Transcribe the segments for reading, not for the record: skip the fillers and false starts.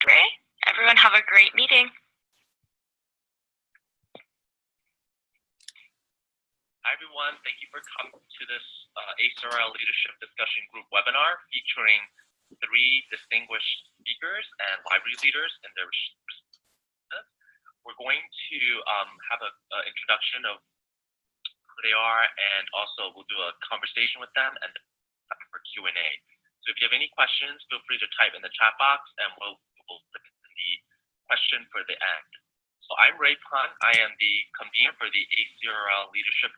Great. Everyone have a great meeting. Hi everyone, thank you for coming to this ACRL Leadership Discussion Group webinar featuring 3 distinguished speakers and library leaders in their respective. We're going to have an introduction of who they are, and also we'll do a conversation with them and for Q&A. So if you have any questions, feel free to type in the chat box and we'll put in the question for the end. So I'm Ray Pun. I am the convener for the ACRL Leadership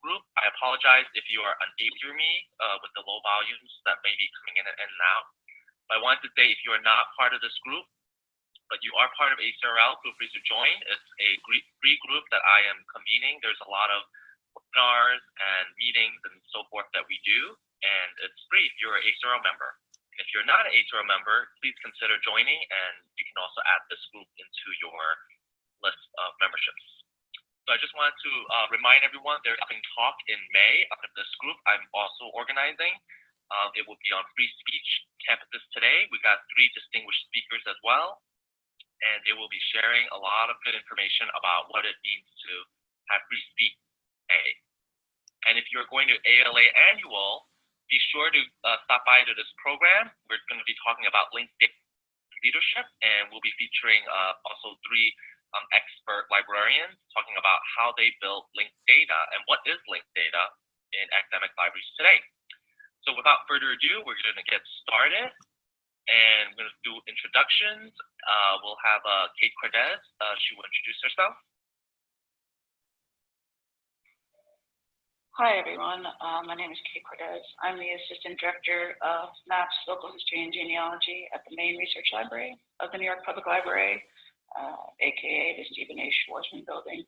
Group. I apologize if you are unable to hear me with the low volumes that may be coming in and out. But I wanted to say, if you are not part of this group, but you are part of ACRL, feel free to join. It's a free group that I am convening. There's a lot of webinars and meetings and so forth that we do, and it's free if you're an ACRL member. If you're not an ACRL member, please consider joining, and you can also add this group into your list of memberships. So I just wanted to remind everyone there's a talk in May out of this group I'm also organizing. It will be on free speech campuses today. We got 3 distinguished speakers as well, and they will be sharing a lot of good information about what it means to have free speech today. And if you're going to ALA Annual, be sure to stop by to this program. We're going to be talking about linked data leadership, and we'll be featuring also 3 expert librarians talking about how they build linked data and what is linked data in academic libraries today. So without further ado, we're going to get started, and we're going to do introductions. We'll have Kate Cordes. She will introduce herself. Hi, everyone. My name is Kate Cordes. I'm the Assistant Director of Maps, Local History, and Genealogy at the Main Research Library of the New York Public Library, aka the Stephen A. Schwarzman Building,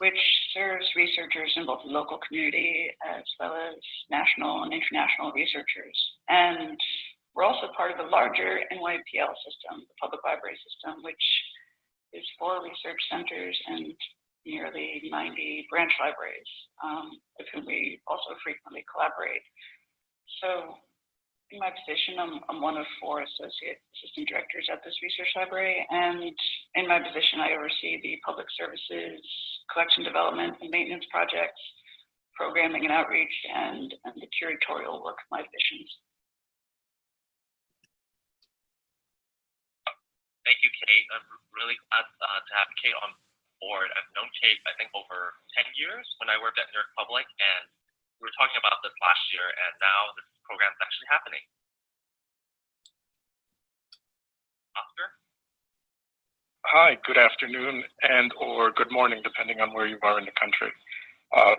which serves researchers in both the local community as well as national and international researchers. And we're also part of the larger NYPL system, the Public Library System, which is 4 research centers and nearly 90 branch libraries, with whom we also frequently collaborate. So in my position, I'm one of 4 associate assistant directors at this research library, and in my position, I oversee the public services, collection development and maintenance projects, programming and outreach, and the curatorial work of my divisions. Thank you, Kate. I'm really glad to have Kate on board. I've known Kate, I think, over 10 years when I worked at New York Public, and we were talking about this last year, and now this program is actually happening. Oscar? Hi, good afternoon and or good morning, depending on where you are in the country.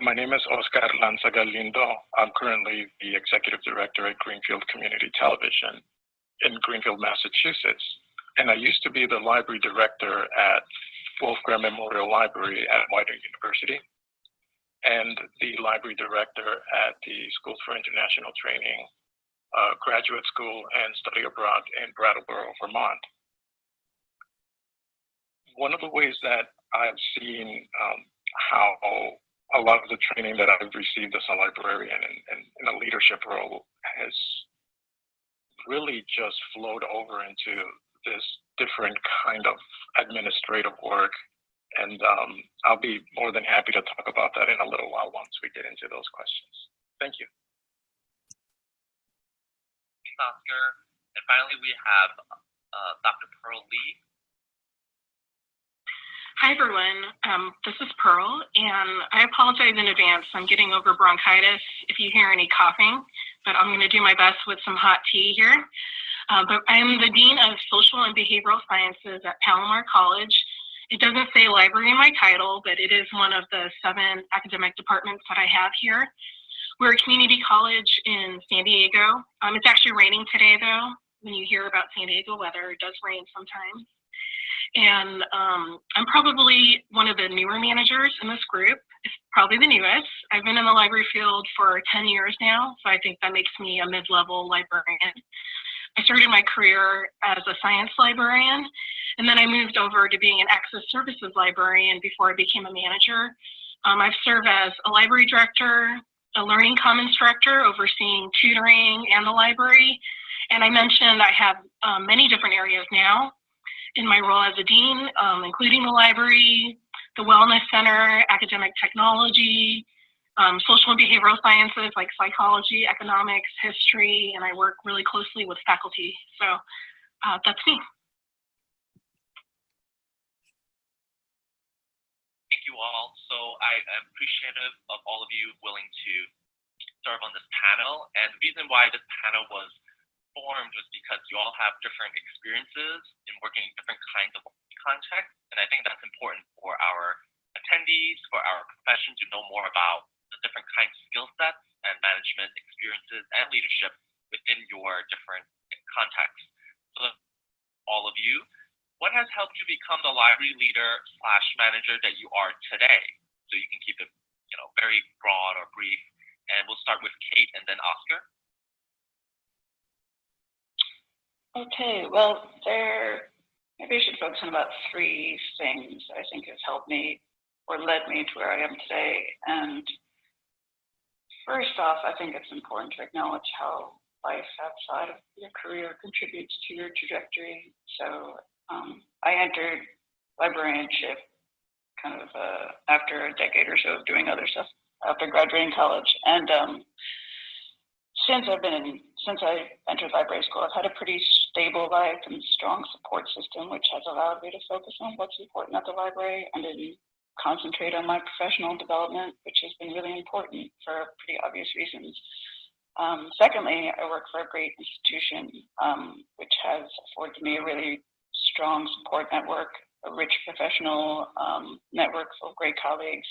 My name is Oscar Lanza Galindo. I'm currently the Executive Director at Greenfield Community Television in Greenfield, Massachusetts. And I used to be the Library Director at Wolf Graham Memorial Library at Widener University, and the Library Director at the Schools for International Training, Graduate School and Study Abroad in Brattleboro, Vermont. One of the ways that I've seen how a lot of the training that I've received as a librarian and in a leadership role has really just flowed over into this different kind of administrative work, and I'll be more than happy to talk about that in a little while once we get into those questions. Thank you. Thanks, Oscar. And finally, we have Dr. Pearl Lee. Hi, everyone. This is Pearl, and I apologize in advance. I'm getting over bronchitis if you hear any coughing, but I'm going to do my best with some hot tea here. But I'm the Dean of Social and Behavioral Sciences at Palomar College. It doesn't say library in my title, but it is one of the 7 academic departments that I have here. We're a community college in San Diego. It's actually raining today, though. When you hear about San Diego weather, it does rain sometimes. And I'm probably one of the newer managers in this group. It's probably the newest. I've been in the library field for 10 years now, so I think that makes me a mid-level librarian. I started my career as a science librarian, and then I moved over to being an access services librarian before I became a manager. I've served as a library director, a learning commons director overseeing tutoring and the library, And I mentioned I have many different areas now in my role as a dean, including the library, the wellness center, academic technology, social and behavioral sciences like psychology, economics, history, and I work really closely with faculty. So that's me. Thank you all. So I am appreciative of all of you willing to serve on this panel. And the reason why this panel was formed was because you all have different experiences in working in different kinds of contexts. And I think that's important for our attendees, for our profession to know more about the different kinds of skill sets and management experiences and leadership within your different contexts. So all of you, what has helped you become the library leader / manager that you are today? So you can keep it, very broad or brief. And we'll start with Kate and then Oscar. Okay, well, maybe I should focus on about 3 things I think have helped me or led me to where I am today. And first off, I think it's important to acknowledge how life outside of your career contributes to your trajectory. So I entered librarianship kind of after a decade or so of doing other stuff after graduating college. And since I entered library school, I've had a pretty stable life and strong support system, which has allowed me to focus on what's important at the library and then concentrate on my professional development, which has been really important for pretty obvious reasons. Secondly, I work for a great institution, which has afforded me a really strong support network, a rich professional network full of great colleagues,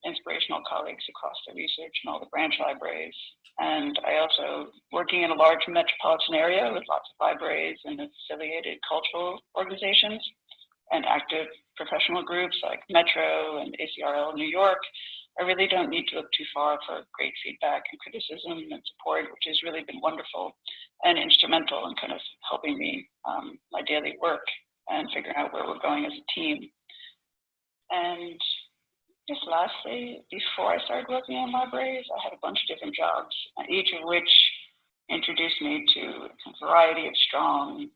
inspirational colleagues across the research and all the branch libraries. And I also, working in a large metropolitan area with lots of libraries and affiliated cultural organizations and active professional groups like Metro and ACRL New York, I really don't need to look too far for great feedback and criticism and support, which has really been wonderful and instrumental in kind of helping me my daily work and figuring out where we're going as a team. And just lastly, before I started working in libraries, I had a bunch of different jobs, each of which introduced me to a variety of strong,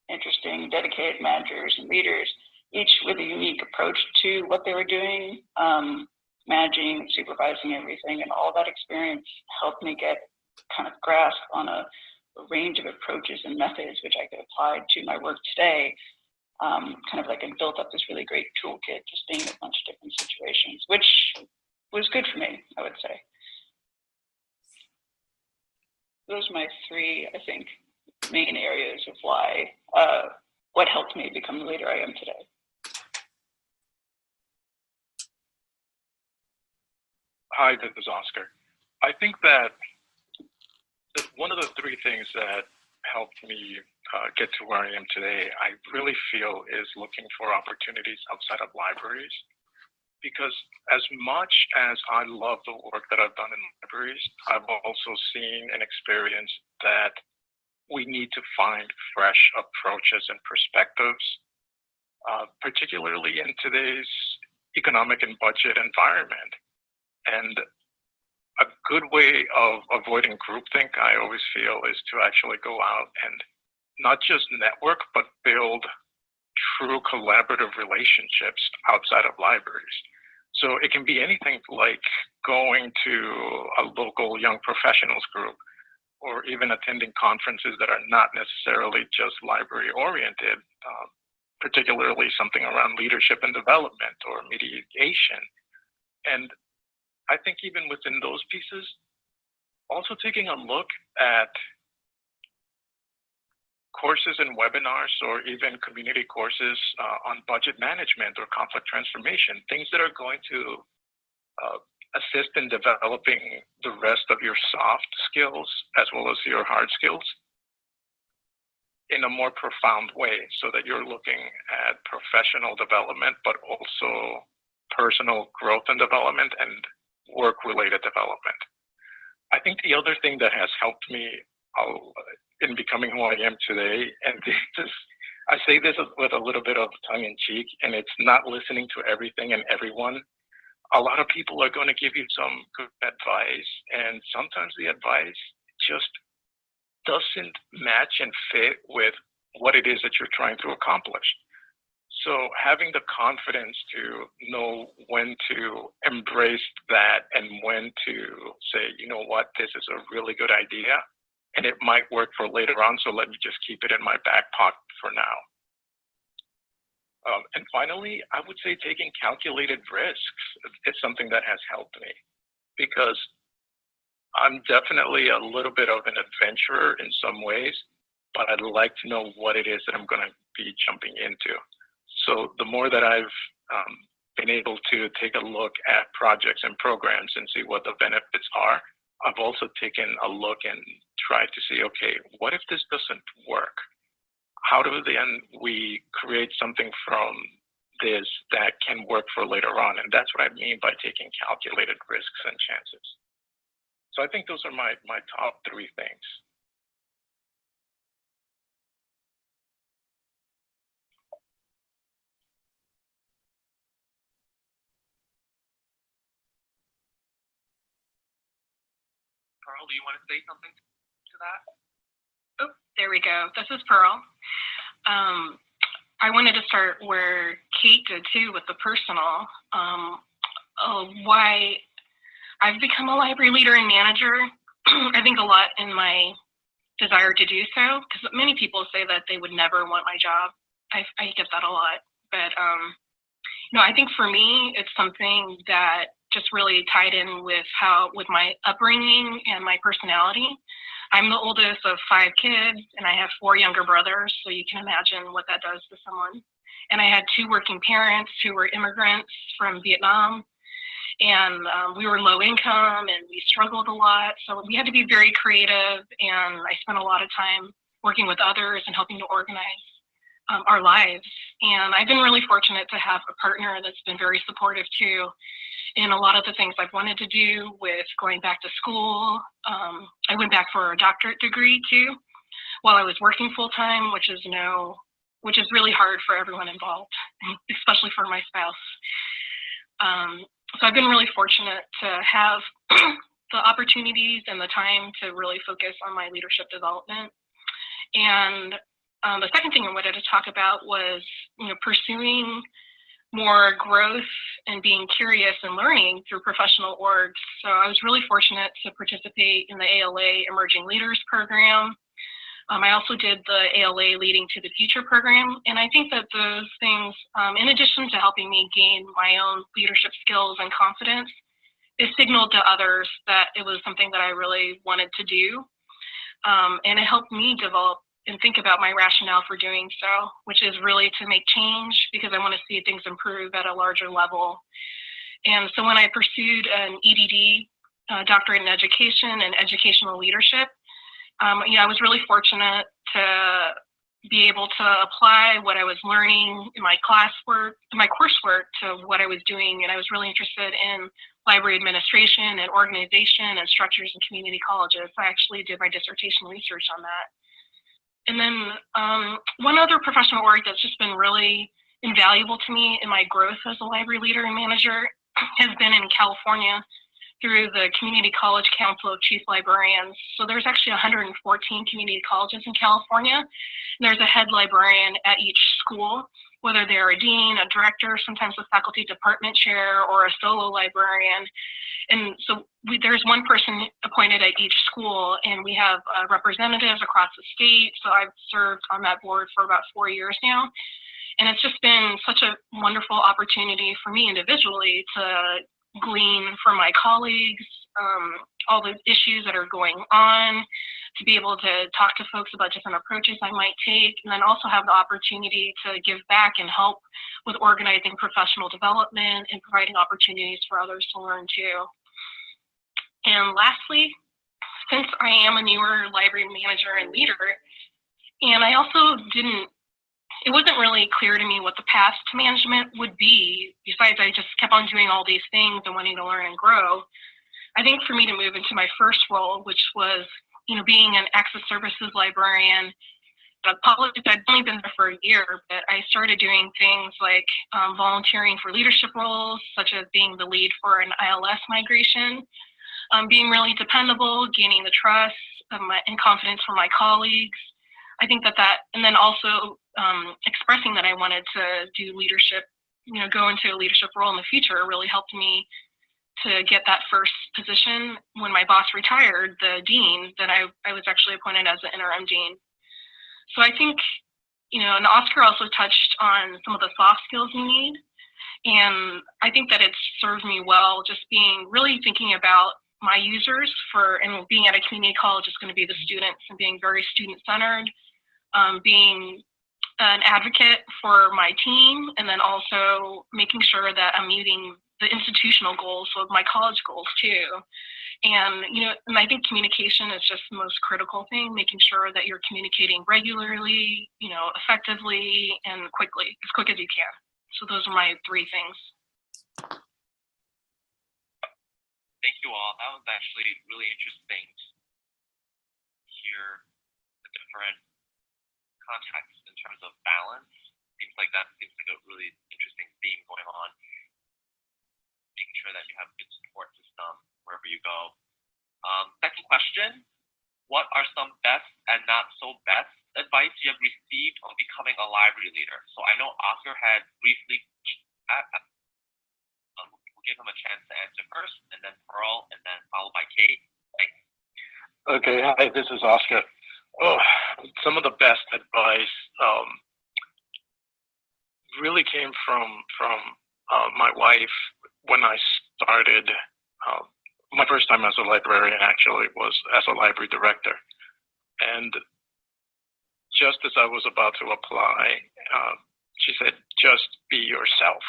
interesting, dedicated managers and leaders, each with a unique approach to what they were doing, managing, supervising everything, and all that experience helped me get kind of grasp on a range of approaches and methods which I could apply to my work today. Kind of like I built up this really great toolkit just being in a bunch of different situations, which was good for me, I would say. Those are my 3, I think, main areas of why, what helped me become the leader I am today. Hi, this is Oscar. I think that one of the 3 things that helped me get to where I am today, I really feel is looking for opportunities outside of libraries. Because as much as I love the work that I've done in libraries, I've also seen and experienced that we need to find fresh approaches and perspectives, particularly in today's economic and budget environment. And a good way of avoiding groupthink, I always feel, is to actually go out and not just network, but build true collaborative relationships outside of libraries. So it can be anything like going to a local young professionals group, or even attending conferences that are not necessarily just library oriented, particularly something around leadership and development or mediation. And I think even within those pieces, also taking a look at courses and webinars or even community courses on budget management or conflict transformation, things that are going to assist in developing the rest of your soft skills as well as your hard skills in a more profound way, so that you're looking at professional development, but also personal growth and development and work-related development. I think the other thing that has helped me in becoming who I am today, and I say this with a little bit of tongue in cheek, and it's not listening to everything and everyone. A lot of people are going to give you some good advice, and sometimes the advice just doesn't match and fit with what it is that you're trying to accomplish. So having the confidence to know when to embrace that and when to say, you know what, this is a really good idea and it might work for later on, so let me just keep it in my back pocket for now. And finally, I would say taking calculated risks is something that has helped me, because I'm definitely a little bit of an adventurer in some ways, but I'd like to know what it is that I'm going to be jumping into. So the more that I've been able to take a look at projects and programs and see what the benefits are, I've also taken a look and tried to see, okay, what if this doesn't work? How do then we create something from this that can work for later on? And that's what I mean by taking calculated risks and chances. So I think those are my top three things. Pearl, do you want to say something to that? Oh, there we go. This is Pearl. I wanted to start where Kate did too, with the personal. Why I've become a library leader and manager. I think a lot in my desire to do so, because many people say that they would never want my job. I get that a lot, but no, I think for me, it's something that just really tied in with my upbringing and my personality. I'm the oldest of 5 kids, and I have 4 younger brothers, so you can imagine what that does to someone. And I had 2 working parents who were immigrants from Vietnam, and we were low income, and we struggled a lot. So we had to be very creative, and I spent a lot of time working with others and helping to organize our lives. And I've been really fortunate to have a partner that's been very supportive too in a lot of the things I've wanted to do, with going back to school. I went back for a doctorate degree too, while I was working full time, which is really hard for everyone involved, especially for my spouse. So I've been really fortunate to have the opportunities and the time to really focus on my leadership development. And the second thing I wanted to talk about was, pursuing more growth and being curious and learning through professional orgs. So I was really fortunate to participate in the ALA Emerging Leaders program. I also did the ALA Leading to the Future program. And I think that those things, in addition to helping me gain my own leadership skills and confidence, it signaled to others that it was something that I really wanted to do. And it helped me develop and think about my rationale for doing so, which is really to make change, because I want to see things improve at a larger level. And so when I pursued an EDD, doctorate in education and educational leadership, I was really fortunate to be able to apply what I was learning in my coursework to what I was doing. And I was really interested in library administration and organization and structures in community colleges. I actually did my dissertation research on that. And then one other professional org that's just been really invaluable to me in my growth as a library leader and manager has been in California through the Community College Council of Chief Librarians. So there's actually 114 community colleges in California. And there's a head librarian at each school, whether they're a dean, a director, sometimes a faculty department chair, or a solo librarian. And so there's one person appointed at each school, and we have representatives across the state. So I've served on that board for about 4 years now. And it's just been such a wonderful opportunity for me individually to glean from my colleagues all the issues that are going on, to be able to talk to folks about different approaches I might take, and then also have the opportunity to give back and help with organizing professional development and providing opportunities for others to learn too. And lastly, since I am a newer library manager and leader, and I also it wasn't really clear to me what the path to management would be, besides I just kept on doing all these things and wanting to learn and grow. I think for me to move into my first role, which was, being an access services librarian, apologies, I'd only been there for a year, but I started doing things like volunteering for leadership roles, such as being the lead for an ILS migration, being really dependable, gaining the trust and confidence from my colleagues. I think and then also expressing that I wanted to do leadership, go into a leadership role in the future really helped me to get that first position. When my boss retired, the dean, then I was actually appointed as the interim dean. So I think, and Oscar also touched on some of the soft skills you need. And I think that it serves me well, just really thinking about my users and being at a community college is going to be the students, and being very student-centered, being an advocate for my team, and then also making sure that I'm meeting the institutional goals, so my college goals too. And, and I think communication is just the most critical thing, making sure that you're communicating regularly, effectively and quickly, as quick as you can. So those are my 3 things. Thank you all. That was actually really interesting to hear the different contexts in terms of balance. Seems like a really interesting theme going on. Making sure that you have a good support system wherever you go. Second question, what are some best and not so best advice you have received on becoming a library leader? So I know Oscar had briefly, we'll give him a chance to answer first, and then Pearl, and then followed by Kate. Thanks. Okay, hi, this is Oscar. Some of the best advice really came from my wife when I started. My first time as a librarian actually was as a library director. And just as I was about to apply, she said, just be yourself.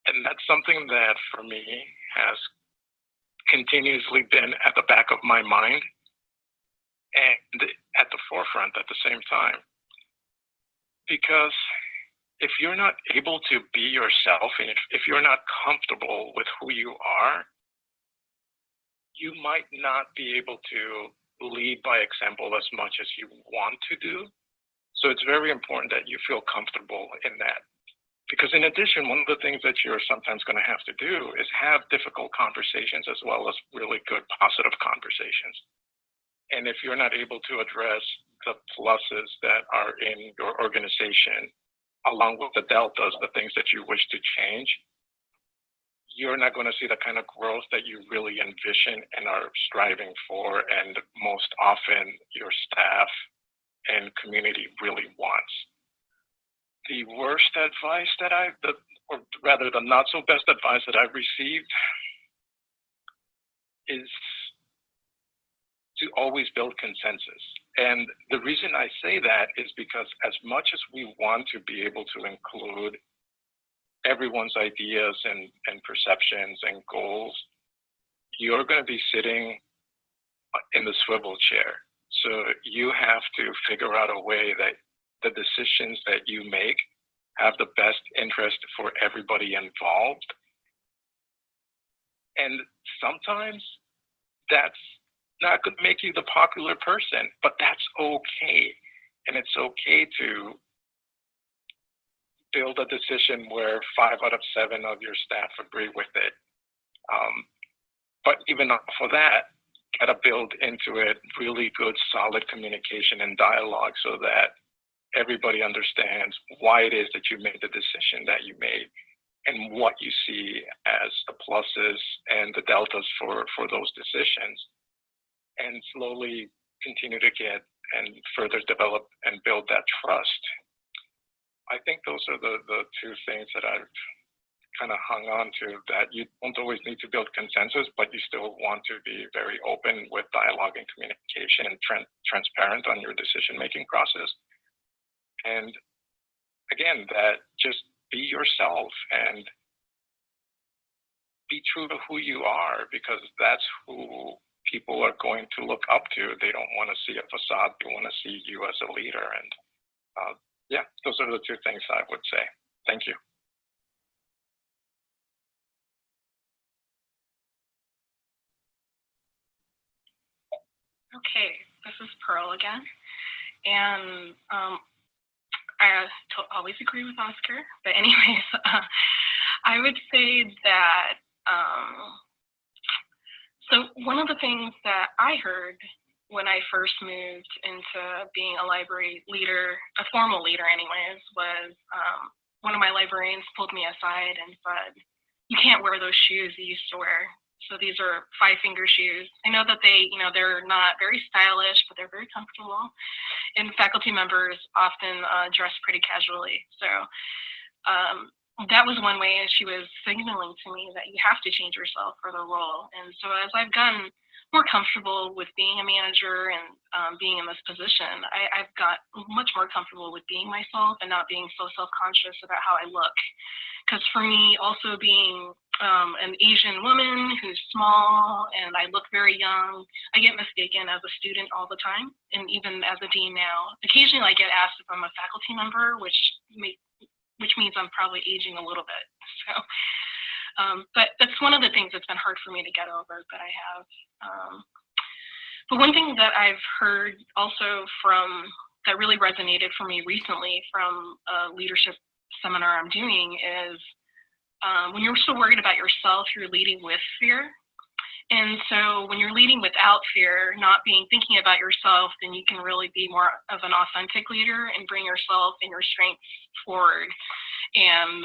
And that's something that for me has continuously been at the back of my mind and at the forefront at the same time. Because if you're not able to be yourself, and if you're not comfortable with who you are, you might not be able to lead by example as much as you want to do. So it's very important that you feel comfortable in that. Because in addition, one of the things that you're sometimes going to have to do is have difficult conversations as well as really good positive conversations. And if you're not able to address the pluses that are in your organization, along with the deltas, the things that you wish to change, you're not going to see the kind of growth that you really envision and are striving for, and most often your staff and community really wants. The worst advice that or rather the not so best advice that I've received is to always build consensus. And the reason I say that is because as much as we want to be able to include everyone's ideas and perceptions and goals, you're going to be sitting in the swivel chair. So you have to figure out a way that the decisions that you make have the best interest for everybody involved. And sometimes that's not going to make you the popular person, but that's okay. And it's okay to build a decision where 5 out of 7 of your staff agree with it. But even for that, gotta build into it really good, solid communication and dialogue so that everybody understands why it is that you made the decision that you made and what you see as the pluses and the deltas for those decisions, and slowly continue to get and further develop and build that trust. I think those are the 2 things that I've kind of hung on to, that you don't always need to build consensus, but you still want to be very open with dialogue and communication and transparent on your decision-making process. And again, that just be yourself and be true to who you are, because that's who people are going to look up to. They don't want to see a facade, they want to see you as a leader. And yeah, those are the 2 things I would say. Thank you. Okay, this is Pearl again. And I always agree with Oscar, but anyways, I would say that, so one of the things that I heard when I first moved into being a library leader, a formal leader anyways, was one of my librarians pulled me aside and said, "You can't wear those shoes you used to wear." So these are 5-finger shoes. I know that they're not very stylish, but they're very comfortable. And faculty members often dress pretty casually. So that was one way she was signaling to me that you have to change yourself for the role. And so as I've gotten more comfortable with being a manager and being in this position, I've got much more comfortable with being myself and not being so self-conscious about how I look. Because for me, also being an Asian woman who's small and I look very young, I get mistaken as a student all the time, and even as a dean now. Occasionally I get asked if I'm a faculty member, which means I'm probably aging a little bit. So, but that's one of the things that's been hard for me to get over, that I have. But one thing that I've heard also that really resonated for me recently from a leadership seminar I'm doing is when you're so worried about yourself, you're leading with fear. And so when you're leading without fear, thinking about yourself, then you can really be more of an authentic leader and bring yourself and your strengths forward. And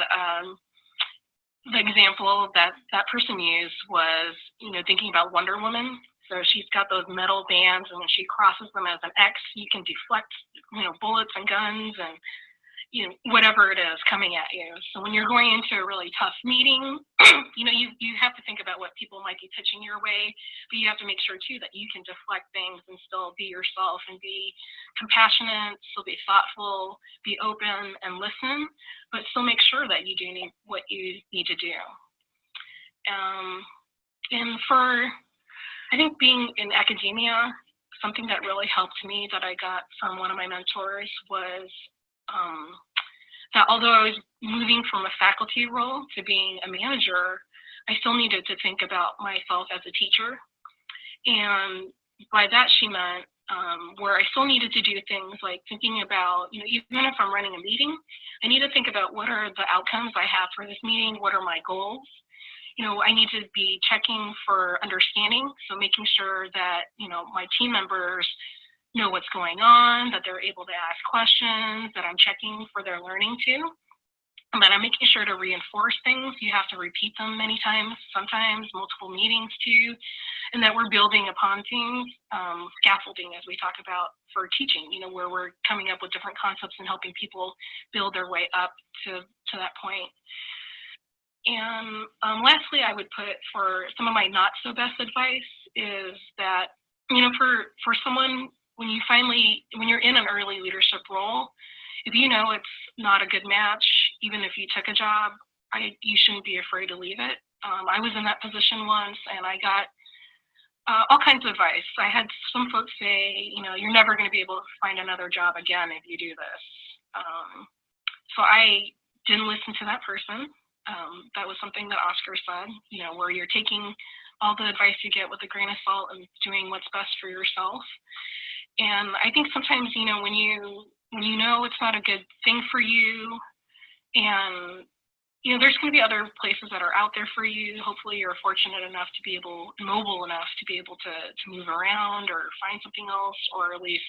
the example that person used was, thinking about Wonder Woman. So she's got those metal bands, and when she crosses them as an X, you can deflect, bullets and guns and whatever it is coming at you. So when you're going into a really tough meeting, you have to think about what people might be pitching your way, but you have to make sure too that you can deflect things and still be yourself and be compassionate, still be thoughtful, be open and listen, but still make sure that you do what you need to do. And I think being in academia, something that really helped me that I got from one of my mentors was that although I was moving from a faculty role to being a manager, I still needed to think about myself as a teacher. And by that she meant where I still needed to do things like thinking about, even if I'm running a meeting, I need to think about what are the outcomes I have for this meeting, what are my goals. I need to be checking for understanding, so making sure that, my team members know what's going on, that they're able to ask questions, that I'm checking for their learning too, and that I'm making sure to reinforce things. You have to repeat them many times, sometimes multiple meetings too, and that we're building upon things, scaffolding as we talk about for teaching, where we're coming up with different concepts and helping people build their way up to that point. And lastly, I would put for some of my not so best advice is that, for someone, when you're in an early leadership role, if it's not a good match, even if you took a job, you shouldn't be afraid to leave it. I was in that position once, and I got all kinds of advice. I had some folks say, you're never going to be able to find another job again if you do this. So I didn't listen to that person. That was something that Oscar said, where you're taking all the advice you get with a grain of salt and doing what's best for yourself. And I think sometimes, when you know it's not a good thing for you, and there's going to be other places that are out there for you. Hopefully you're fortunate enough to be mobile enough to be able to move around or find something else, or at least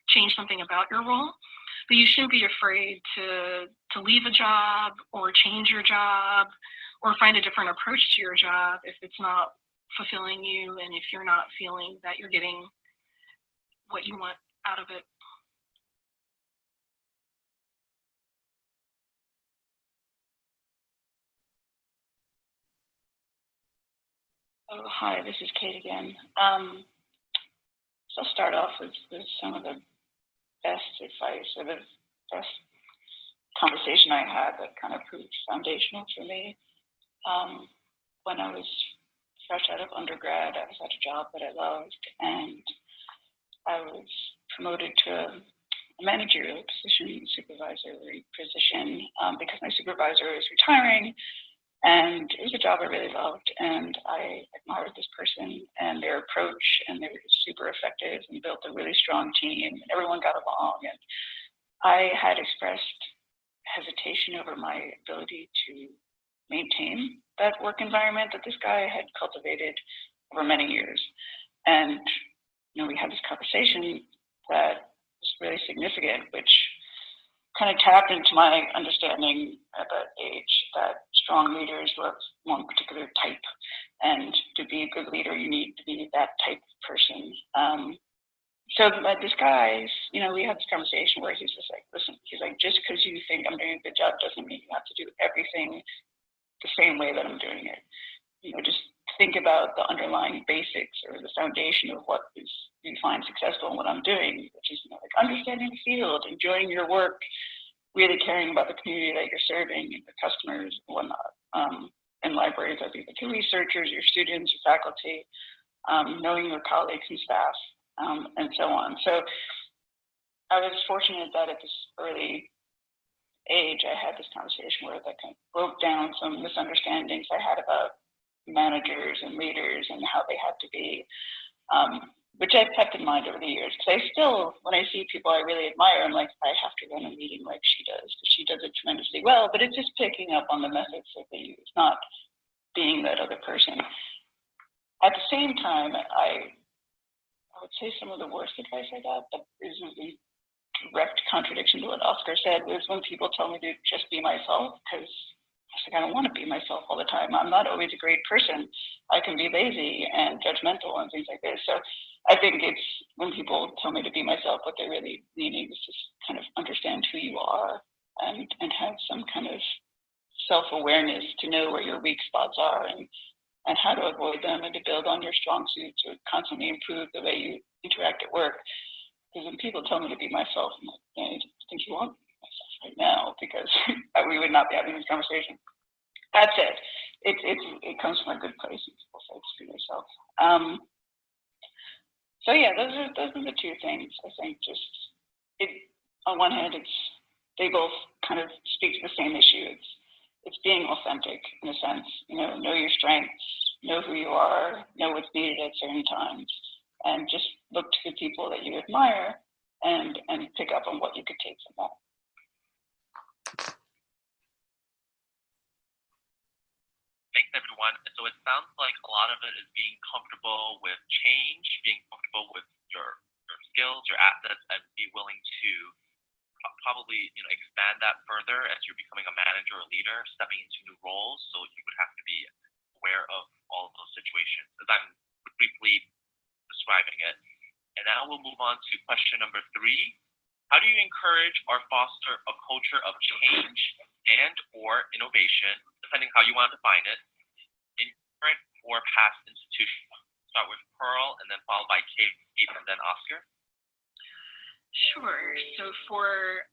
change something about your role. But you shouldn't be afraid to leave a job or change your job or find a different approach to your job if it's not fulfilling you and if you're not feeling that you're getting what you want out of it. Oh, hi, this is Kate again. So I'll start off with some of the best advice or the best conversation I had that kind of proved foundational for me. When I was fresh out of undergrad, I was at a job that I loved, and I was promoted to a managerial position, supervisory position, because my supervisor is retiring, and it was a job I really loved, and I admired this person and their approach, and they were super effective and built a really strong team, and everyone got along, and I had expressed hesitation over my ability to maintain that work environment that this guy had cultivated over many years. And we had this conversation that was really significant, which kind of tapped into my understanding at that age that strong leaders were one particular type, and to be a good leader, you need to be that type of person. So this guy, we had this conversation where he's just like, listen, he's like, just because you think I'm doing a good job doesn't mean you have to do everything the same way that I'm doing it. Just think about the underlying basics or the foundation of what you find successful in what I'm doing, which is like understanding the field, enjoying your work, really caring about the community that you're serving and the customers and whatnot. In libraries, I think your researchers, your students, your faculty, knowing your colleagues and staff, and so on. So I was fortunate that at this early age, I had this conversation where that kind of broke down some misunderstandings I had about managers and leaders and how they had to be, which I've kept in mind over the years. Because I still, when I see people I really admire, I'm like, I have to run a meeting like she does, because she does it tremendously well, but it's just picking up on the methods that they use, not being that other person. At the same time, I would say some of the worst advice I got that is in direct contradiction to what Oscar said was when people tell me to just be myself, because I don't want to be myself all the time. I'm not always a great person. I can be lazy and judgmental and things like this. So I think it's when people tell me to be myself, what they're really needing is just kind of understand who you are and have some kind of self-awareness to know where your weak spots are and how to avoid them and to build on your strong suits to constantly improve the way you interact at work. Because when people tell me to be myself, I'm like, I think you want me to be myself right now, because we would not be having this conversation. That's it. It comes from a good place when people say just be yourself. So yeah, those are the two things. I think on one hand, they both kind of speak to the same issue. It's being authentic in a sense. Know your strengths, know who you are, know what's needed at certain times, and just look to the people that you admire and pick up on what you could take from that. Thanks, everyone. So it sounds like a lot of it is being comfortable with change, being comfortable with your skills, your assets, and be willing to probably expand that further as you're becoming a manager or leader, stepping into new roles. So you would have to be aware of all of those situations, as I'm briefly describing it. And now we'll move on to question number 3. How do you encourage or foster a culture of change and or innovation, depending how you want to define it, in current or past institutions? Start with Pearl and then followed by Kate and then Oscar. Sure. So for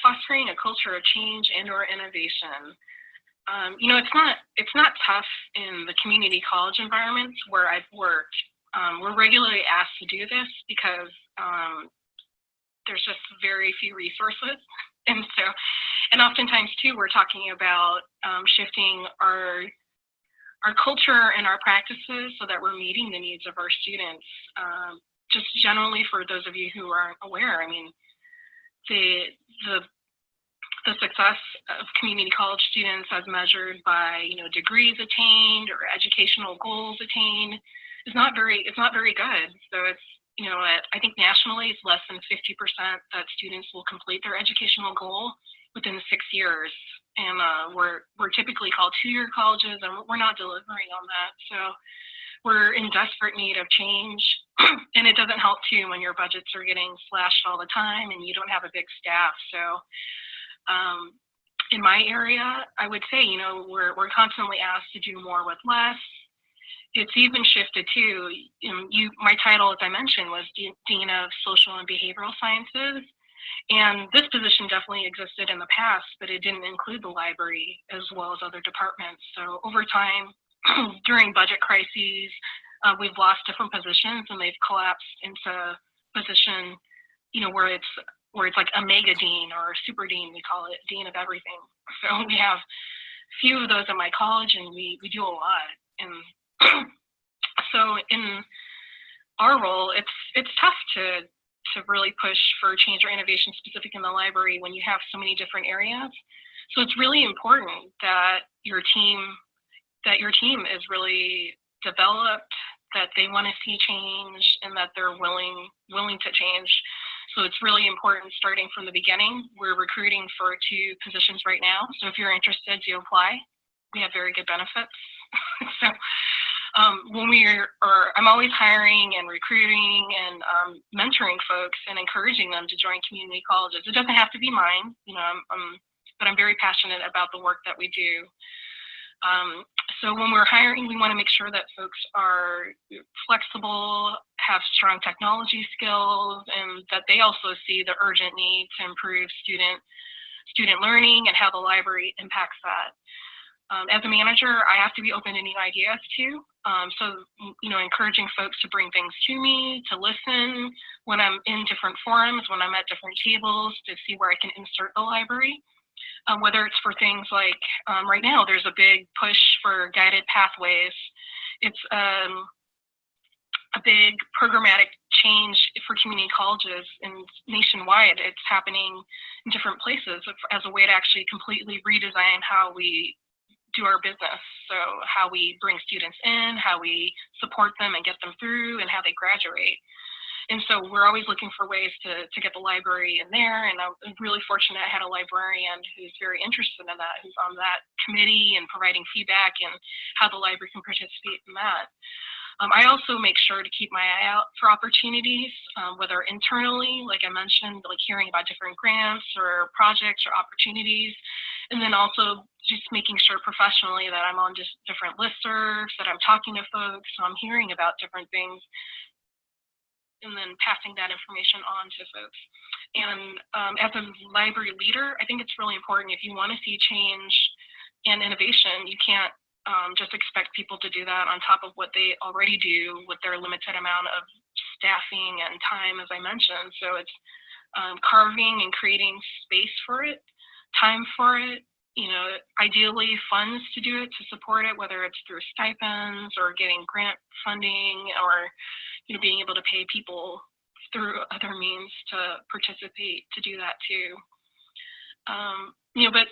fostering a culture of change and or innovation, it's not tough in the community college environments where I've worked. We're regularly asked to do this because there's just very few resources. And oftentimes too, we're talking about shifting our culture and our practices so that we're meeting the needs of our students. Just generally, for those of you who aren't aware, I mean, the success of community college students as measured by degrees attained or educational goals attained is not very good. So it's I think nationally it's less than 50% that students will complete their educational goal within 6 years, and we're typically called 2-year colleges, and we're not delivering on that. So we're in desperate need of change, and it doesn't help too when your budgets are getting slashed all the time and you don't have a big staff. So in my area, I would say we're constantly asked to do more with less. It's even shifted too. My title, as I mentioned, was Dean of Social and Behavioral Sciences. And this position definitely existed in the past, but it didn't include the library as well as other departments. So over time, during budget crises, we've lost different positions and they've collapsed into a position, where it's like a mega dean or a super dean, we call it, dean of everything. So we have a few of those at my college, and we do a lot. And so in our role, it's tough to really push for change or innovation specific in the library when you have so many different areas. So it's really important that your team is really developed, that they want to see change and that they're willing to change. So it's really important starting from the beginning. We're recruiting for 2 positions right now. So if you're interested, do apply. We have very good benefits. So I'm always hiring and recruiting and mentoring folks and encouraging them to join community colleges. It doesn't have to be mine, but I'm very passionate about the work that we do. So when we're hiring, we want to make sure that folks are flexible, have strong technology skills, and that they also see the urgent need to improve student learning and how the library impacts that. As a manager, I have to be open to new ideas too. So, encouraging folks to bring things to me, to listen when I'm in different forums, when I'm at different tables, to see where I can insert the library. Whether it's for things like right now, there's a big push for guided pathways. It's a big programmatic change for community colleges and nationwide. It's happening in different places as a way to actually completely redesign how we do our business. So how we bring students in, how we support them and get them through, and how they graduate. And so we're always looking for ways to get the library in there. And I'm really fortunate I had a librarian who's very interested in that, who's on that committee and providing feedback and how the library can participate in that. I also make sure to keep my eye out for opportunities, whether internally, like I mentioned, like hearing about different grants or projects or opportunities, and then also just making sure professionally that I'm on just different listservs, that I'm talking to folks, so I'm hearing about different things, and then passing that information on to folks. And as a library leader, I think it's really important, if you want to see change and innovation, you can't just expect people to do that on top of what they already do with their limited amount of staffing and time, as I mentioned. So it's carving and creating space for it, time for it, ideally funds to do it, to support it, whether it's through stipends or getting grant funding or, being able to pay people through other means to participate, to do that too. But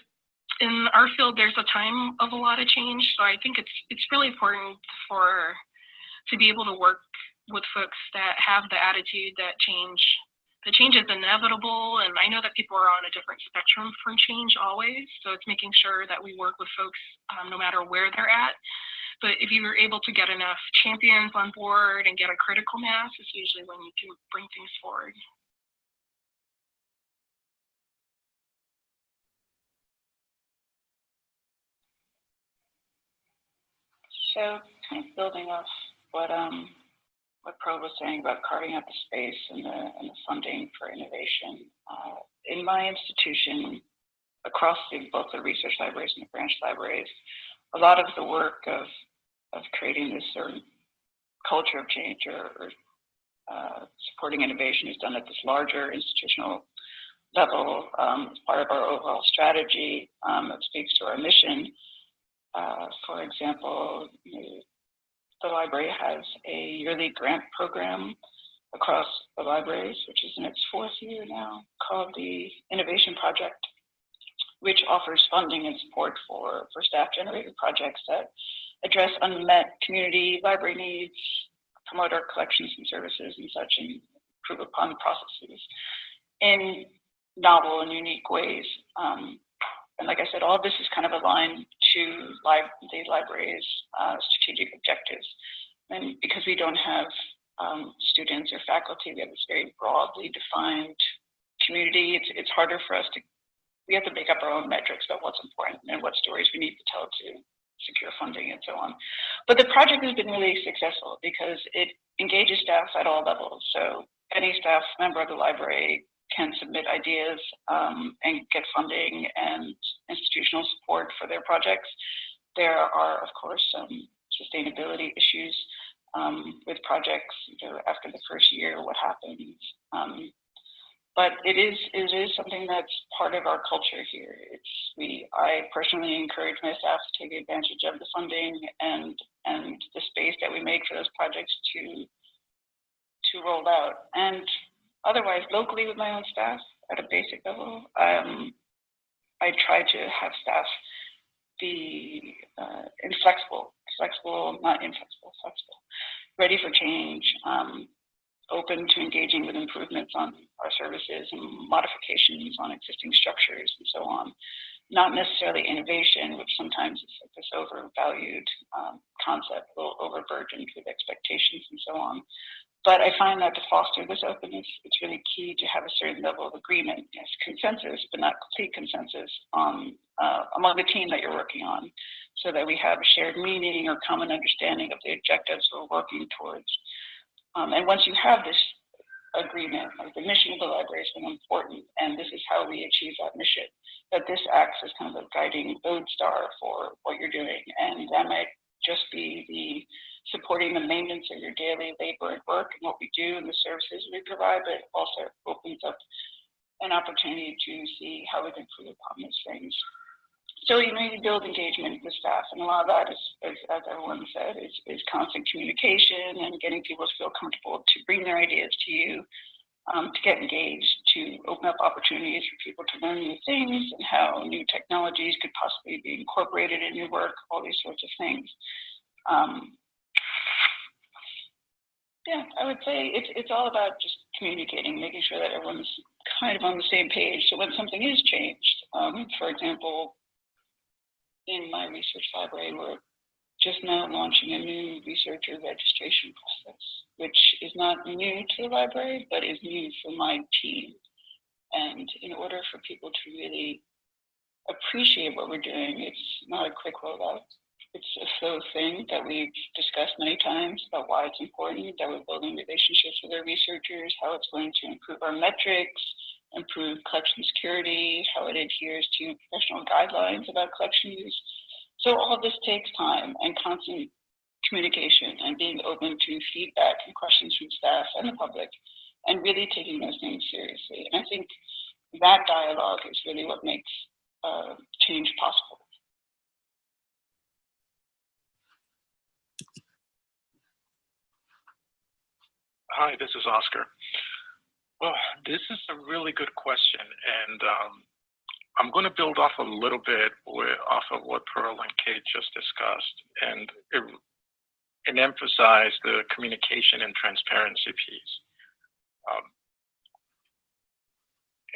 in our field, there's a time of a lot of change. So I think it's really important to be able to work with folks that have the attitude that change is inevitable. And I know that people are on a different spectrum for change always. So it's making sure that we work with folks no matter where they're at. But if you were able to get enough champions on board and get a critical mass, it's usually when you can bring things forward. So kind of building off what Pearl was saying about carving out the space and the funding for innovation. In my institution, across both the research libraries and the branch libraries, a lot of the work of creating this sort of culture of change or supporting innovation is done at this larger institutional level as part of our overall strategy that speaks to our mission. For example, the library has a yearly grant program across the libraries, which is in its 4th year now, called the Innovation Project, which offers funding and support for staff-generated projects that address unmet community library needs, promote our collections and services and such, and improve upon processes in novel and unique ways. And like I said, all of this is kind of aligned to the library's strategic objectives. And because we don't have students or faculty, we have this very broadly defined community. It's harder for us we have to make up our own metrics about what's important and what stories we need to tell to secure funding and so on. But the project has been really successful because it engages staff at all levels. So any staff member of the library can submit ideas and get funding and institutional support for their projects. There are, of course, some sustainability issues with projects. After the first year, what happens? But it is something that's part of our culture here. I personally encourage my staff to take advantage of the funding and the space that we make for those projects to roll out. And otherwise, locally with my own staff at a basic level, I try to have staff be flexible, ready for change, open to engaging with improvements on our services and modifications on existing structures and so on. Not necessarily innovation, which sometimes is like this overvalued concept, a little overburdened with expectations and so on. But I find that to foster this openness, it's really key to have a certain level of agreement, yes, consensus, but not complete consensus on among the team that you're working on, so that we have a shared meaning or common understanding of the objectives we're working towards. And once you have this agreement, like the mission of the library is important, and this is how we achieve that mission, that this acts as kind of a guiding lodestar for what you're doing. And that might just be the supporting the maintenance of your daily labor and work and what we do and the services we provide, but it also opens up an opportunity to see how we can improve upon those things. So, you build engagement with staff, and a lot of that is as everyone said, is constant communication and getting people to feel comfortable to bring their ideas to you, to get engaged, to open up opportunities for people to learn new things and how new technologies could possibly be incorporated in your work, all these sorts of things. Yeah, I would say it's all about just communicating, making sure that everyone's kind of on the same page. So when something is changed, for example, in my research library, we're just now launching a new researcher registration process, which is not new to the library, but is new for my team. And in order for people to really appreciate what we're doing, it's not a quick rollout. It's a slow thing that we've discussed many times about why it's important, that we're building relationships with our researchers, how it's going to improve our metrics, improve collection security, how it adheres to professional guidelines about collection use. So all of this takes time and constant communication and being open to feedback and questions from staff and the public, and really taking those things seriously. And I think that dialogue is really what makes change possible. Hi, this is Oscar. Well, this is a really good question, and I'm going to build off a little bit off of what Pearl and Kate just discussed, and emphasize the communication and transparency piece.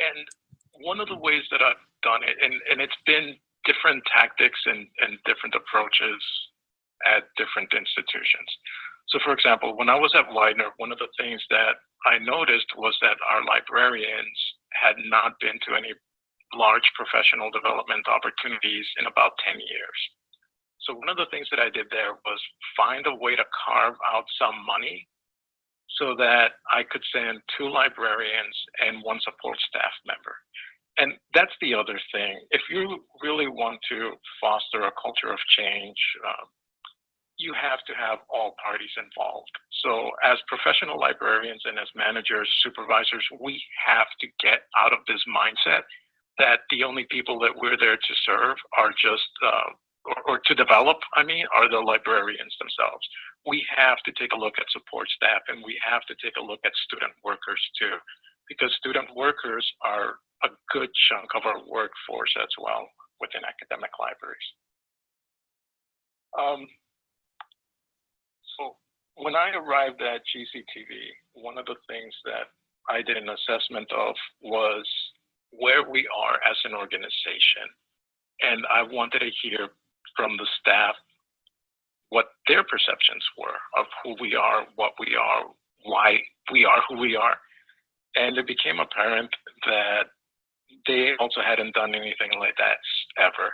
And one of the ways that I've done it, and it's been different tactics and different approaches at different institutions. So for example, when I was at Widener, one of the things that I noticed was that our librarians had not been to any large professional development opportunities in about 10 years. So one of the things that I did there was find a way to carve out some money so that I could send 2 librarians and 1 support staff member. And that's the other thing. If you really want to foster a culture of change, you have to have all parties involved. So as professional librarians and as managers, supervisors, we have to get out of this mindset that the only people that we're there to serve are just, or to develop, are the librarians themselves. We have to take a look at support staff, and we have to take a look at student workers too, because student workers are a good chunk of our workforce as well within academic libraries. So when I arrived at GCTV, one of the things that I did an assessment of was where we are as an organization. And I wanted to hear from the staff what their perceptions were of who we are, what we are, why we are who we are. And it became apparent that they also hadn't done anything like that ever.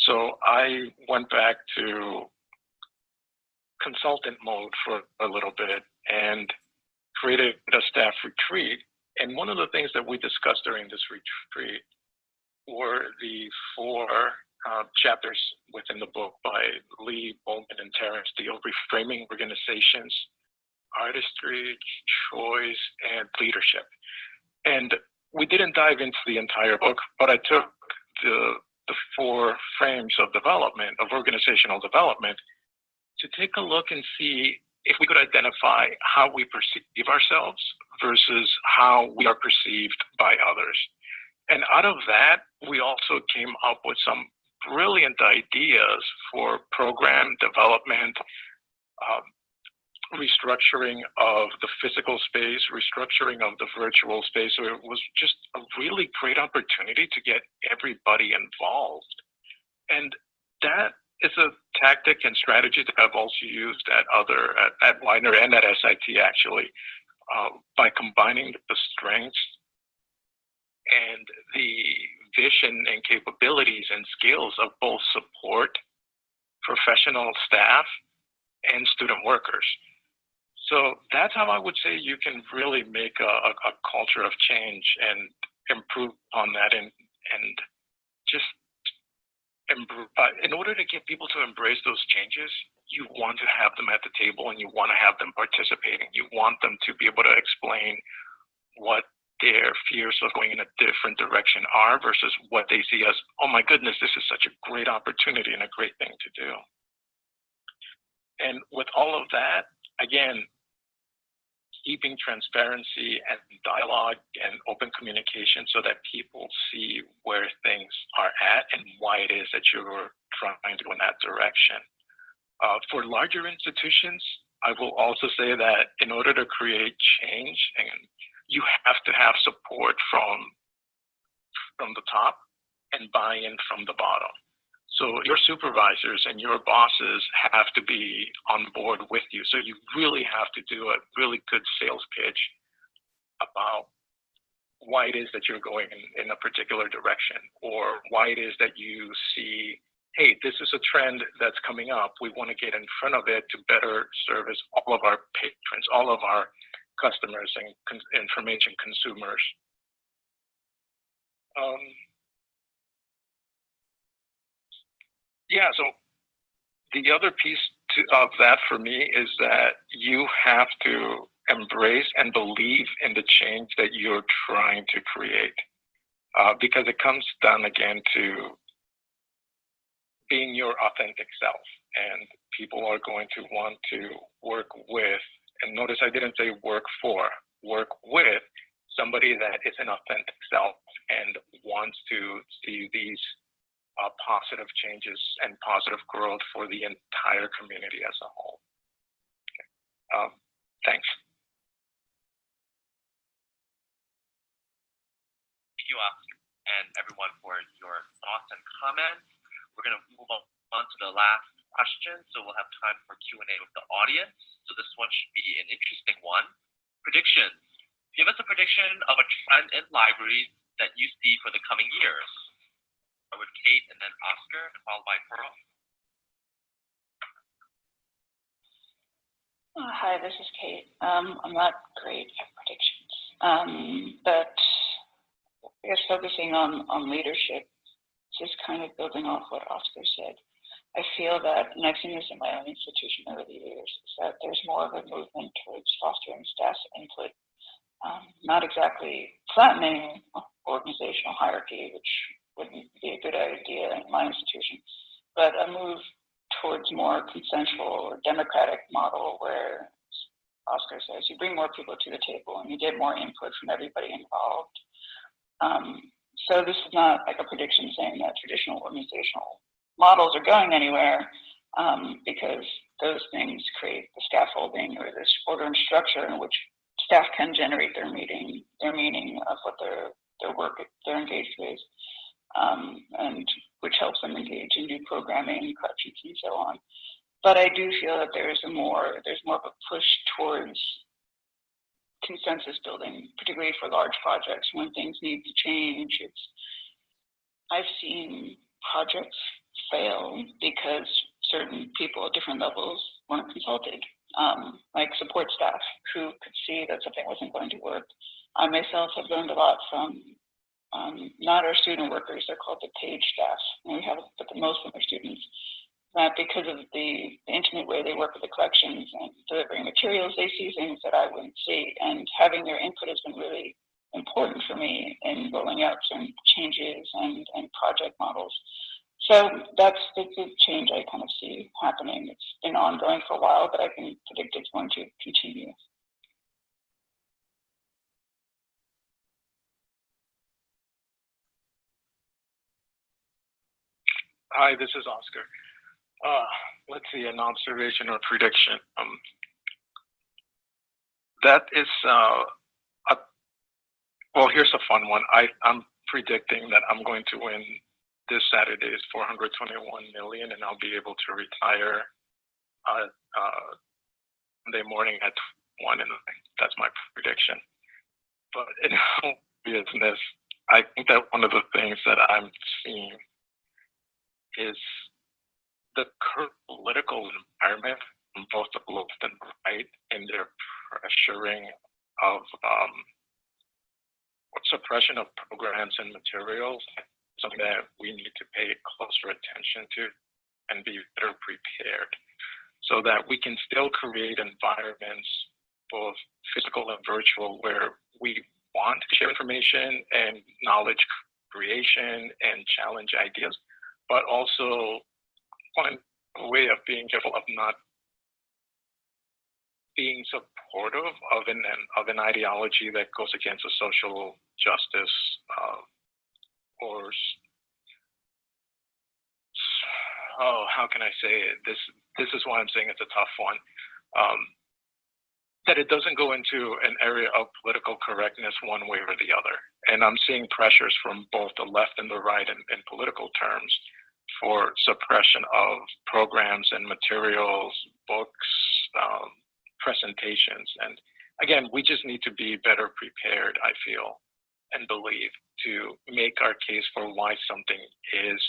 So I went back to consultant mode for a little bit and created a staff retreat. And one of the things that we discussed during this retreat were the 4 chapters within the book by Lee, Bowman, and Terrence Steele, Reframing Organizations, Artistry, Choice, and Leadership. And we didn't dive into the entire book, but I took the 4 frames of development, of organizational development, to take a look and see if we could identify how we perceive ourselves versus how we are perceived by others. And out of that, we also came up with some brilliant ideas for program development, restructuring of the physical space, restructuring of the virtual space. So it was just a really great opportunity to get everybody involved. And that is a tactic and strategy that I've also used at Widener and at SIT actually, by combining the strengths and the vision and capabilities and skills of both support, professional staff, and student workers. So that's how I would say you can really make a culture of change and improve on that, and just in order to get people to embrace those changes, you want to have them at the table and you want to have them participating. You want them to be able to explain what their fears of going in a different direction are versus what they see as, oh my goodness, this is such a great opportunity and a great thing to do. And with all of that, again, keeping transparency and dialogue and open communication so that people see where things are at and why it is that you're trying to go in that direction. For larger institutions, I will also say that in order to create change, and you have to have support from the top and buy-in from the bottom. So your supervisors and your bosses have to be on board with you. So you really have to do a really good sales pitch about why it is that you're going in a particular direction, or why it is that you see, hey, this is a trend that's coming up. We want to get in front of it to better service all of our patrons, all of our customers and information consumers. Yeah, so the other piece of that for me is that you have to embrace and believe in the change that you're trying to create, because it comes down again to being your authentic self, and people are going to want to work with, and notice I didn't say work with somebody that is an authentic self and wants to see these positive changes and positive growth for the entire community as a whole. Okay. Thanks. Thank you, Oscar, and everyone for your thoughts and comments. We're going to move on to the last question, so we'll have time for Q&A with the audience. So this one should be an interesting one. Predictions. Give us a prediction of a trend in libraries that you see for the coming years. Start with Kate and then Oscar, followed by Pearl. Hi, this is Kate. I'm not great at predictions, but I guess focusing on leadership, just kind of building off what Oscar said. I feel that, and I've seen this in my own institution over the years, is that there's more of a movement towards fostering staff input, not exactly flattening organizational hierarchy, which wouldn't be a good idea in my institution, but a move towards more consensual or democratic model where, Oscar says, you bring more people to the table and you get more input from everybody involved. So this is not like a prediction saying that traditional organizational models are going anywhere, because those things create the scaffolding or this order and structure in which staff can generate their meaning of what their work they're engaged with. And which helps them engage in new programming, corrections, and so on. But I do feel that there's more of a push towards consensus building, particularly for large projects when things need to change. I've seen projects fail because certain people at different levels weren't consulted, like support staff who could see that something wasn't going to work. I myself have learned a lot from not our student workers, they're called the paid staff, and we have but most of our students, that because of the intimate way they work with the collections and delivering materials, they see things that I wouldn't see, and having their input has been really important for me in rolling out some changes and project models. So that's the change I kind of see happening. It's been ongoing for a while, but I can predict it's going to continue. Hi, this is Oscar. Let's see, an observation or prediction. That is, well, here's a fun one. I'm predicting that I'm going to win this Saturday's 421 million, and I'll be able to retire Monday morning at 1, and that's my prediction. But in all business, I think that one of the things that I'm seeing is the current political environment on both the left and right in their pressuring of suppression of programs and materials, something that we need to pay closer attention to and be better prepared so that we can still create environments, both physical and virtual, where we want to share information and knowledge creation and challenge ideas, but also find a way of being careful of not being supportive of an ideology that goes against a social justice or how can I say it? This is why I'm saying it's a tough one. That it doesn't go into an area of political correctness one way or the other. And I'm seeing pressures from both the left and the right in political terms for suppression of programs and materials, books, presentations. And again, we just need to be better prepared, I feel, and believe, to make our case for why something is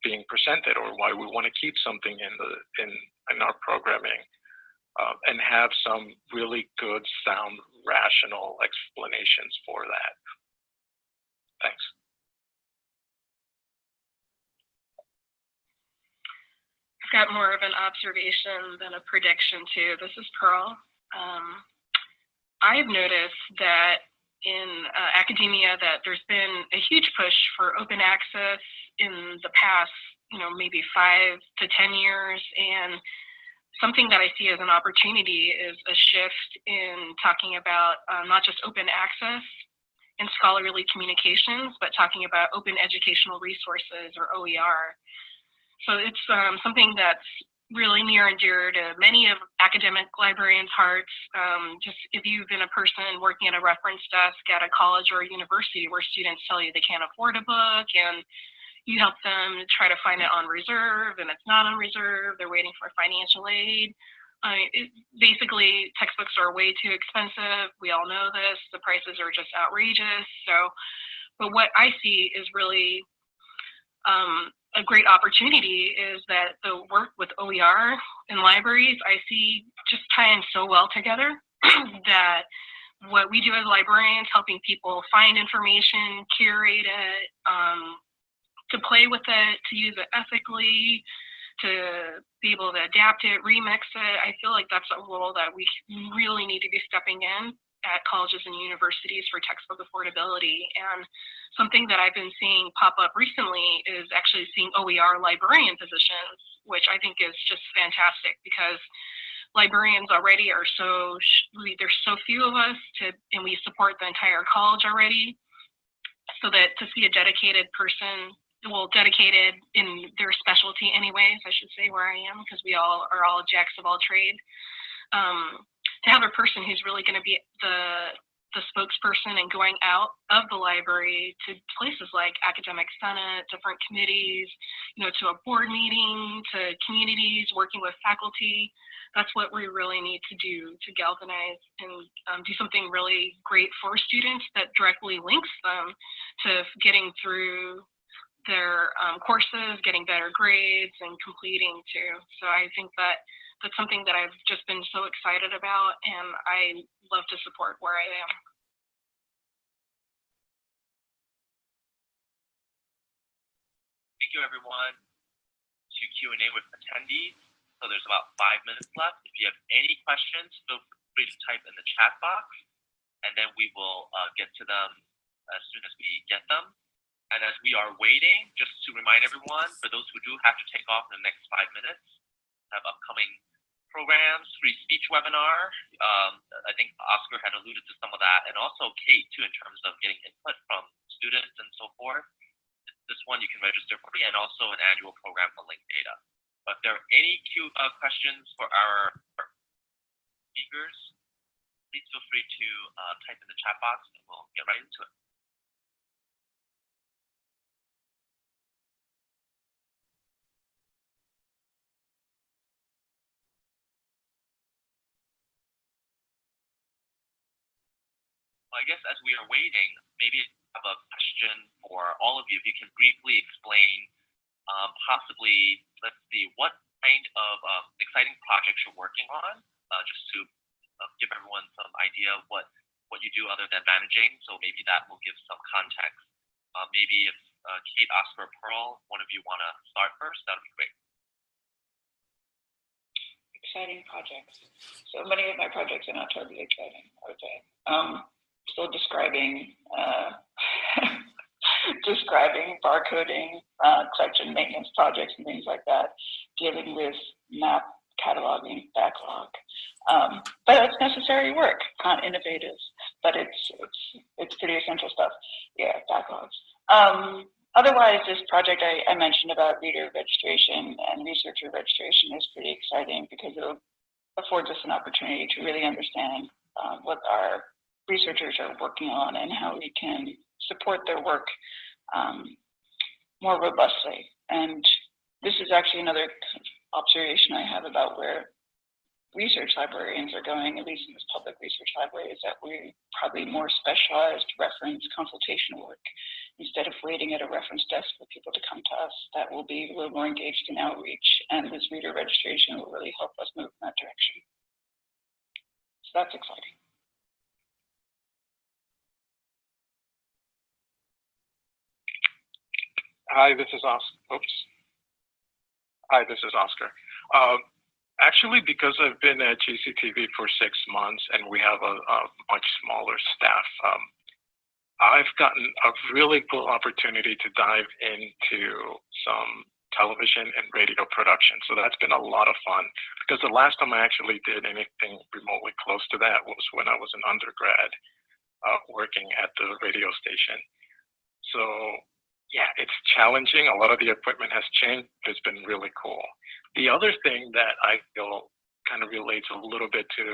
being presented or why we want to keep something in our programming, and have some really good, sound, rational explanations for that. Thanks. I've got more of an observation than a prediction too. This is Pearl. I've noticed that in academia that there's been a huge push for open access in the past, maybe 5 to 10 years. And something that I see as an opportunity is a shift in talking about not just open access and scholarly communications, but talking about open educational resources, or OER. So it's something that's really near and dear to many of academic librarians' hearts. Just if you've been a person working at a reference desk at a college or a university where students tell you they can't afford a book, and you help them try to find it on reserve, and it's not on reserve, they're waiting for financial aid. Basically, textbooks are way too expensive. We all know this. The prices are just outrageous. But what I see is really a great opportunity is that the work with OER in libraries, I see just tying so well together that what we do as librarians, helping people find information, curate it, to play with it, to use it ethically, to be able to adapt it, remix it. I feel like that's a role that we really need to be stepping in at colleges and universities for textbook affordability. And something that I've been seeing pop up recently is actually seeing OER librarian positions, which I think is just fantastic, because librarians already are there's so few of us, and we support the entire college already. So that to see a dedicated person, dedicated in their specialty anyways, I should say, where I am, because we all are all jacks of all trade. To have a person who's really going to be the spokesperson and going out of the library to places like academic senate, different committees, to a board meeting, to communities, working with faculty. That's what we really need to do to galvanize and do something really great for students that directly links them to getting through their courses, getting better grades, and completing too. So I think that's something that I've just been so excited about, and I love to support where I am. Thank you, everyone, to Q&A with attendees. So there's about 5 minutes left. If you have any questions, feel free to type in the chat box, and then we will get to them as soon as we get them. And as we are waiting, just to remind everyone, for those who do have to take off in the next 5 minutes, have upcoming programs, free speech webinar. I think Oscar had alluded to some of that, and also Kate too, in terms of getting input from students and so forth. This one you can register for free, and also an annual program for link data. But if there are any questions for our speakers, please feel free to type in the chat box and we'll get right into it. Well, I guess as we are waiting, maybe I have a question for all of you. If you can briefly explain, possibly, let's see, what kind of exciting projects you're working on, just to give everyone some idea of what you do other than managing. So maybe that will give some context. Maybe if Kate, Oscar, or Pearl, one of you want to start first, that would be great. Exciting projects. So many of my projects are not terribly exciting, I would say. Still describing barcoding, collection maintenance projects and things like that, dealing with map cataloging backlog. But it's necessary work, not innovative, but it's pretty essential stuff. Yeah, backlogs. Otherwise, this project I mentioned about reader registration and researcher registration is pretty exciting because it affords us an opportunity to really understand what our researchers are working on and how we can support their work more robustly. And this is actually another observation I have about where research librarians are going, at least in this public research library, is that we're probably more specialized reference consultation work. Instead of waiting at a reference desk for people to come to us, that will be a little more engaged in outreach, and this reader registration will really help us move in that direction. So that's exciting. Hi, this is Oscar. Oops. Hi, this is Oscar. Actually, because I've been at GCTV for 6 months and we have a much smaller staff, I've gotten a really cool opportunity to dive into some television and radio production. So that's been a lot of fun because the last time I actually did anything remotely close to that was when I was an undergrad working at the radio station. So yeah, it's challenging. A lot of the equipment has changed, but it's been really cool. The other thing that I feel kind of relates a little bit to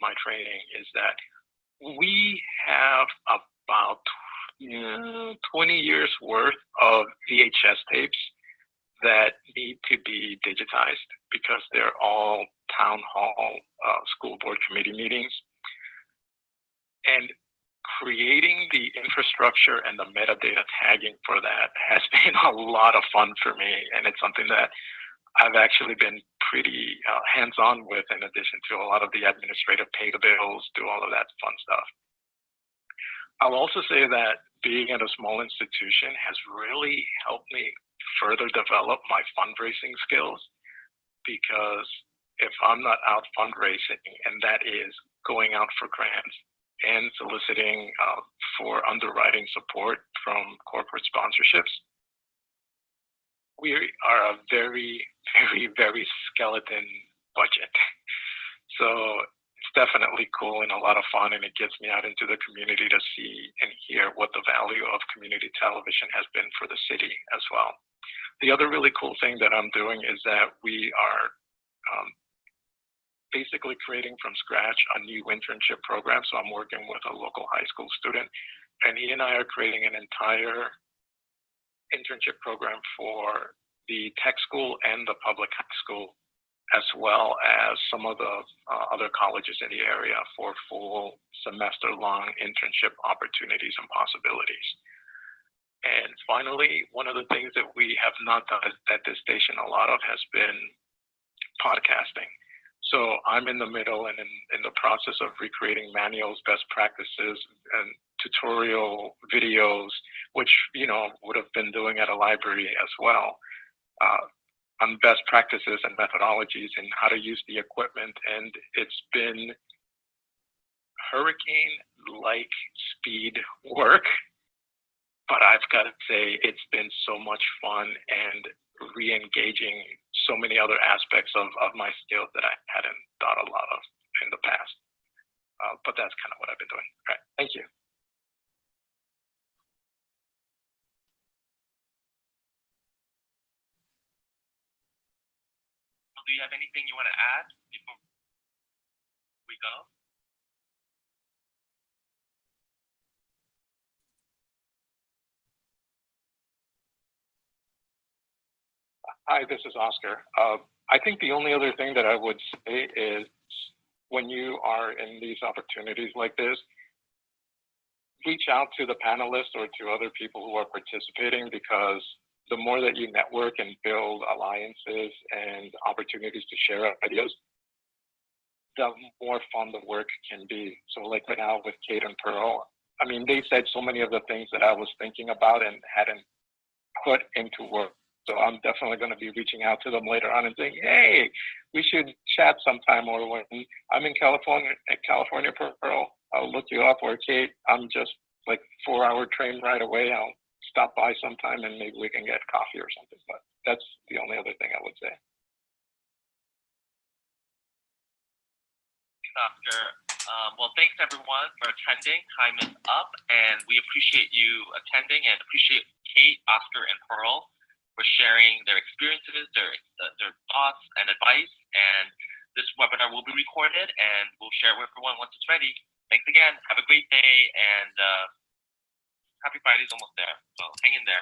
my training is that we have about 20 years worth of VHS tapes that need to be digitized because they're all town hall, school board committee meetings. And creating the infrastructure and the metadata tagging for that has been a lot of fun for me. And it's something that I've actually been pretty hands-on with, in addition to a lot of the administrative pay the bills, do all of that fun stuff. I'll also say that being at a small institution has really helped me further develop my fundraising skills, because if I'm not out fundraising, and that is going out for grants and soliciting for underwriting support from corporate sponsorships, we are a very, very, very skeleton budget. So it's definitely cool and a lot of fun, and it gets me out into the community to see and hear what the value of community television has been for the city as well. The other really cool thing that I'm doing is that we are basically creating from scratch a new internship program. So I'm working with a local high school student, and he and I are creating an entire internship program for the tech school and the public high school, as well as some of the other colleges in the area, for full semester-long internship opportunities and possibilities. And finally, one of the things that we have not done at this station a lot of has been podcasting. So I'm in the middle and in the process of recreating manuals, best practices, and tutorial videos, which, you know, would have been doing at a library as well, on best practices and methodologies and how to use the equipment. And it's been hurricane-like speed work, but I've got to say it's been so much fun and re-engaging so many other aspects of my skills that I hadn't thought a lot of in the past. But that's kind of what I've been doing. All right, thank you. Do you have anything you want to add before we go? Hi, this is Oscar. I think the only other thing that I would say is when you are in these opportunities like this, reach out to the panelists or to other people who are participating, because the more that you network and build alliances and opportunities to share ideas, the more fun the work can be. So like right now with Kate and Pearl, I mean, they said so many of the things that I was thinking about and hadn't put into work. So I'm definitely going to be reaching out to them later on and saying, hey, we should chat sometime, or when I'm in California, Pearl, I'll look you up, or Kate, I'm just like 4-hour train ride away. I'll stop by sometime and maybe we can get coffee or something. But that's the only other thing I would say. Oscar. Well, thanks everyone for attending. Time is up, and we appreciate you attending, and appreciate Kate, Oscar, and Pearl for sharing their experiences, their thoughts and advice. And this webinar will be recorded, and we'll share it with everyone once it's ready. Thanks again. Have a great day, and Happy Friday's almost there, so hang in there.